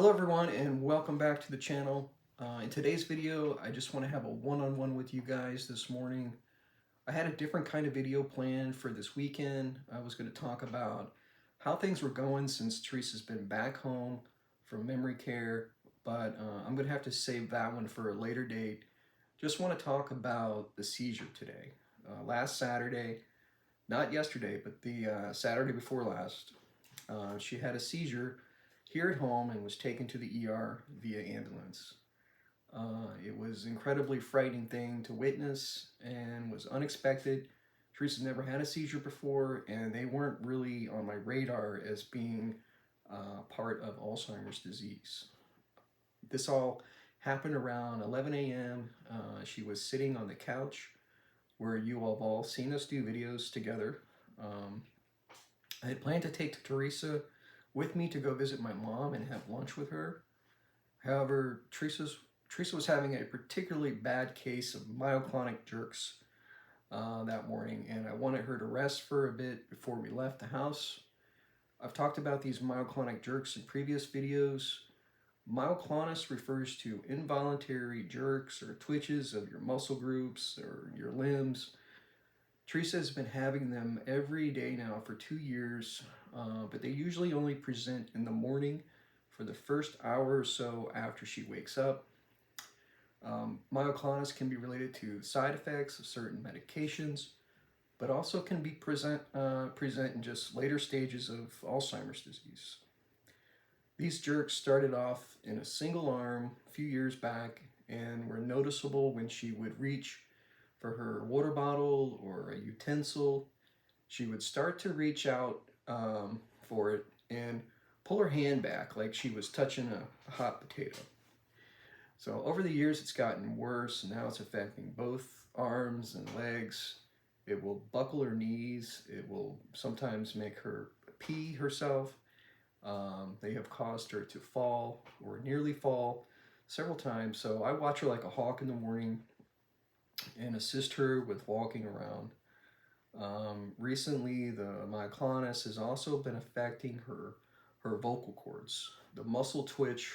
Hello everyone and welcome back to the channel. In today's video, I just want to have a one-on-one with you guys this morning. I had a different kind of video planned for this weekend. I was going to talk about how things were going since Teresa's been back home from memory care, but I'm going to have to save that one for a later date. Just want to talk about the seizure today. Last Saturday, not yesterday, but the Saturday before last, she had a seizure here at home and was taken to the ER via ambulance. It was an incredibly frightening thing to witness and was unexpected. Teresa never had a seizure before, and they weren't really on my radar as being part of Alzheimer's disease. This all happened around 11 a.m. She was sitting on the couch where you all have all seen us do videos together. I had planned to take Teresa with me to go visit my mom and have lunch with her. However, Teresa was having a particularly bad case of myoclonic jerks that morning, and I wanted her to rest for a bit before we left the house. I've talked about these myoclonic jerks in previous videos. Myoclonus refers to involuntary jerks or twitches of your muscle groups or your limbs. Teresa has been having them every day now for 2 years, but they usually only present in the morning for the first hour or so after she wakes up. Myoclonus can be related to side effects of certain medications, but also can be present in just later stages of Alzheimer's disease. These jerks started off in a single arm a few years back and were noticeable when she would reach for her water bottle or a utensil. She would start to reach out for it and pull her hand back like she was touching a hot potato. So over the years, it's gotten worse. Now it's affecting both arms and legs. It will buckle her knees. It will sometimes make her pee herself. They have caused her to fall or nearly fall several times. So I watch her like a hawk in the morning and assist her with walking around. Recently, the myoclonus has also been affecting her vocal cords. The muscle twitch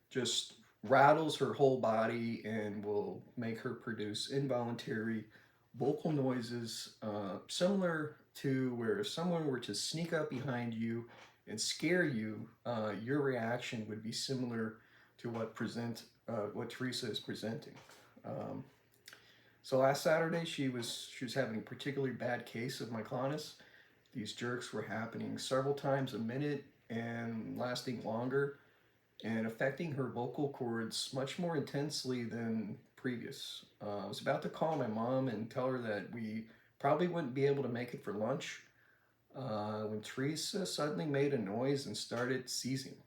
just rattles her whole body and will make her produce involuntary vocal noises, similar to where if someone were to sneak up behind you and scare you, your reaction would be similar to what Teresa is presenting. So last Saturday, she was having a particularly bad case of myoclonus. These jerks were happening several times a minute and lasting longer and affecting her vocal cords much more intensely than previous. I was about to call my mom and tell her that we probably wouldn't be able to make it for lunch when Teresa suddenly made a noise and started seizing.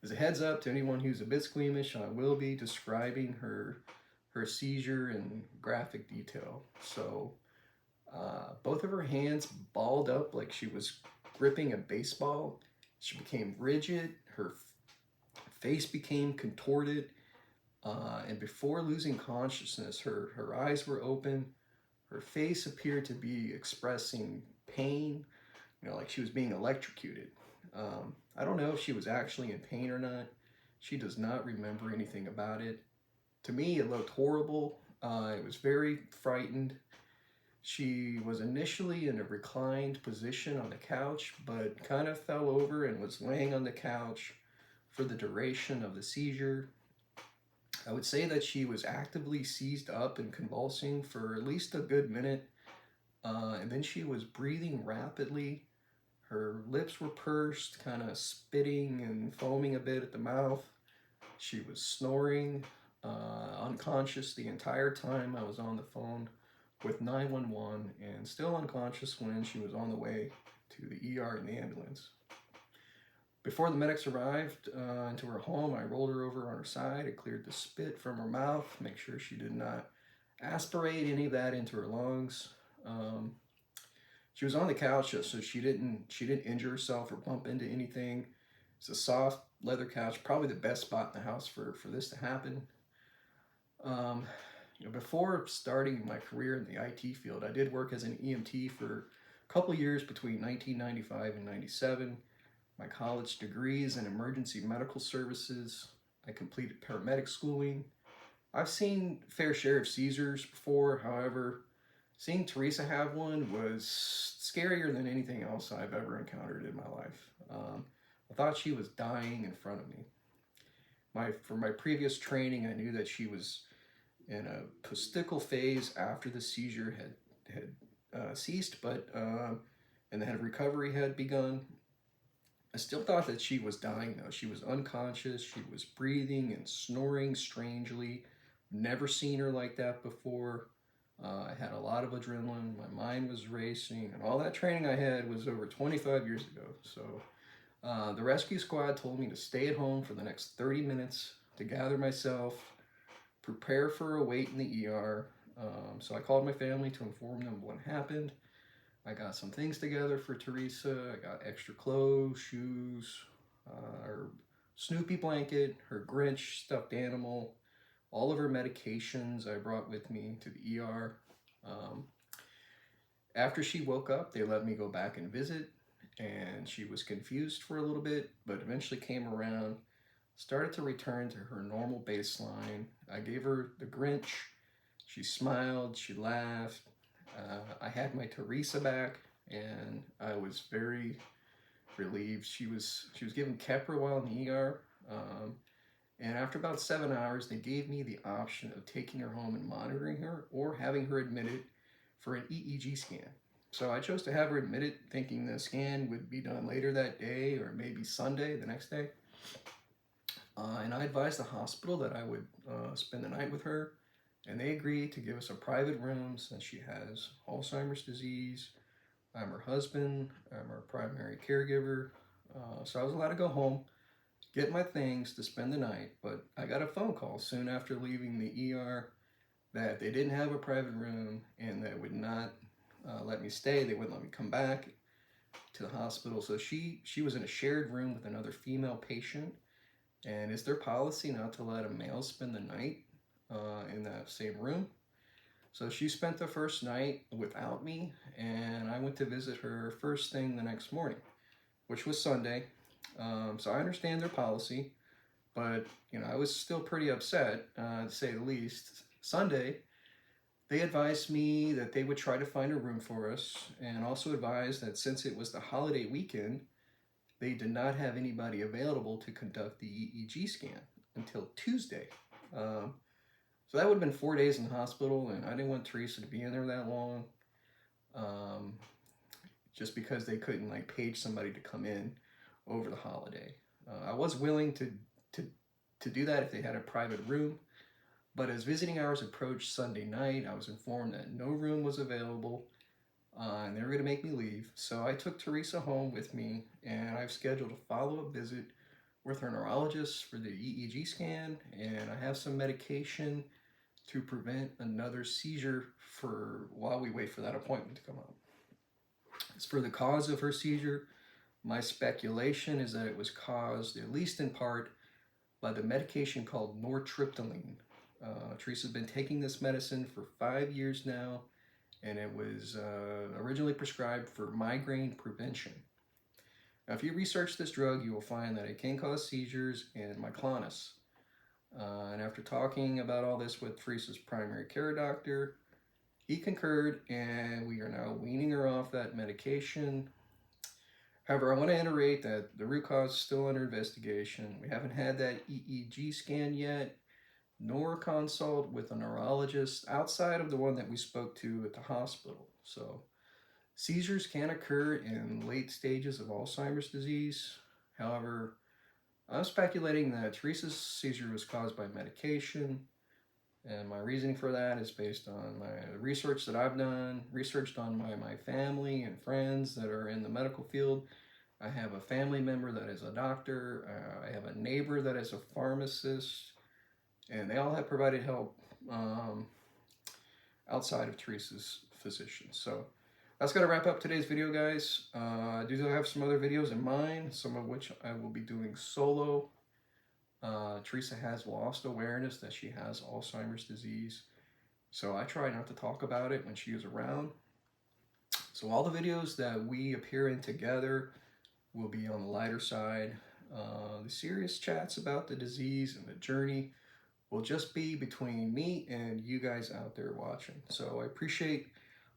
As a heads up to anyone who's a bit squeamish, I will be describing her seizure in graphic detail. So both of her hands balled up like she was gripping a baseball. She became rigid, her face became contorted, and before losing consciousness, her eyes were open. Her face appeared to be expressing pain, like she was being electrocuted. I don't know if she was actually in pain or not. She does not remember anything about it. To me, it looked horrible. I was very frightened. She was initially in a reclined position on the couch, but kind of fell over and was laying on the couch for the duration of the seizure. I would say that she was actively seized up and convulsing for at least a good minute, and then she was breathing rapidly. Her lips were pursed, kind of spitting and foaming a bit at the mouth. She was snoring, unconscious the entire time I was on the phone with 911, and still unconscious when she was on the way to the ER in the ambulance. Before the medics arrived into her home, I rolled her over on her side. I cleared the spit from her mouth, make sure she did not aspirate any of that into her lungs. She was on the couch, so she didn't injure herself or bump into anything. It's a soft leather couch, probably the best spot in the house for this to happen. Before starting my career in the IT field, I did work as an EMT for a couple years between 1995 and 97. my college degrees in emergency medical services. I completed paramedic schooling. I've seen fair share of seizures before. However, seeing Teresa have one was scarier than anything else I've ever encountered in my life. I thought she was dying in front of me. From my previous training, I knew that she was in a postical phase after the seizure had ceased, but and then recovery had begun. I still thought that she was dying though. She was unconscious. She was breathing and snoring strangely. Never seen her like that before. I had a lot of adrenaline. My mind was racing, and all that training I had was over 25 years ago. So the rescue squad told me to stay at home for the next 30 minutes to gather myself, prepare for a wait in the ER. So I called my family to inform them of what happened. I got some things together for Teresa. I got extra clothes, shoes, her Snoopy blanket, her Grinch stuffed animal, all of her medications I brought with me to the ER. Um, After she woke up, they let me go back and visit, and she was confused for a little bit, but eventually came around, started to return to her normal baseline. I gave her the Grinch. She smiled, she laughed. I had my Teresa back, and I was very relieved. She was given Keppra while in the ER, and after about 7 hours, they gave me the option of taking her home and monitoring her, or having her admitted for an EEG scan. So I chose to have her admitted, thinking the scan would be done later that day, or maybe Sunday, the next day. And I advised the hospital that I would spend the night with her, and they agreed to give us a private room since she has Alzheimer's disease. I'm her husband, I'm her primary caregiver. So I was allowed to go home, get my things to spend the night, but I got a phone call soon after leaving the ER that they didn't have a private room and they would not let me stay. They wouldn't let me come back to the hospital. So she was in a shared room with another female patient, and it's their policy not to let a male spend the night in that same room. So she spent the first night without me, and I went to visit her first thing the next morning, which was Sunday. So I understand their policy, but I was still pretty upset, to say the least. Sunday, they advised me that they would try to find a room for us, and also advised that since it was the holiday weekend, they did not have anybody available to conduct the EEG scan until Tuesday. So that would have been 4 days in the hospital, and I didn't want Teresa to be in there that long, just because they couldn't page somebody to come in over the holiday. I was willing to do that if they had a private room, but as visiting hours approached Sunday night, I was informed that no room was available, and they were going to make me leave. So I took Teresa home with me, and I've scheduled a follow-up visit with her neurologist for the EEG scan, and I have some medication to prevent another seizure while we wait for that appointment to come up. As for the cause of her seizure, my speculation is that it was caused, at least in part, by the medication called nortriptyline. Teresa's been taking this medicine for 5 years now, and it was originally prescribed for migraine prevention. Now, if you research this drug, you will find that it can cause seizures and myoclonic. And after talking about all this with Teresa's primary care doctor, he concurred, and we are now weaning her off that medication. However, I want to iterate that the root cause is still under investigation. We haven't had that EEG scan yet, nor a consult with a neurologist outside of the one that we spoke to at the hospital. So seizures can occur in late stages of Alzheimer's disease. However, I'm speculating that Teresa's seizure was caused by medication, and my reasoning for that is based on my research that I've done, researched on my family and friends that are in the medical field. I have a family member that is a doctor. I have a neighbor that is a pharmacist, and they all have provided help outside of Teresa's physician. So that's going to wrap up today's video, guys. I do have some other videos in mind, some of which I will be doing solo. Teresa has lost awareness that she has Alzheimer's disease, so I try not to talk about it when she is around. So all the videos that we appear in together will be on the lighter side. The serious chats about the disease and the journey will just be between me and you guys out there watching. So I appreciate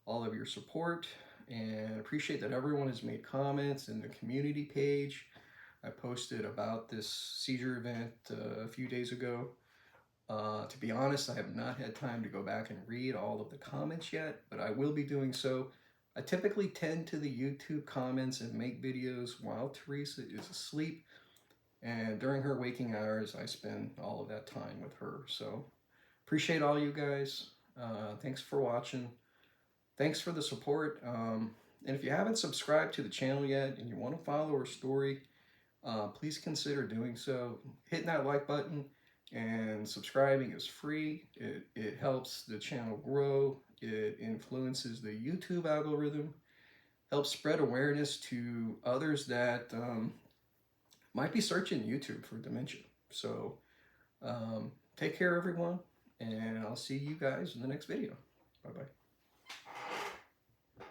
all of your support and appreciate that everyone has made comments in the community page. I posted about this seizure event a few days ago. To be honest, I have not had time to go back and read all of the comments yet, but I will be doing so. I typically tend to the YouTube comments and make videos while Teresa is asleep, and during her waking hours, I spend all of that time with her. So, appreciate all you guys. Thanks for watching. Thanks for the support. And if you haven't subscribed to the channel yet and you want to follow her story, please consider doing so. Hitting that like button and subscribing is free. It helps the channel grow. It influences the YouTube algorithm, helps spread awareness to others that might be searching YouTube for dementia. So take care, everyone, and I'll see you guys in the next video. Bye-bye.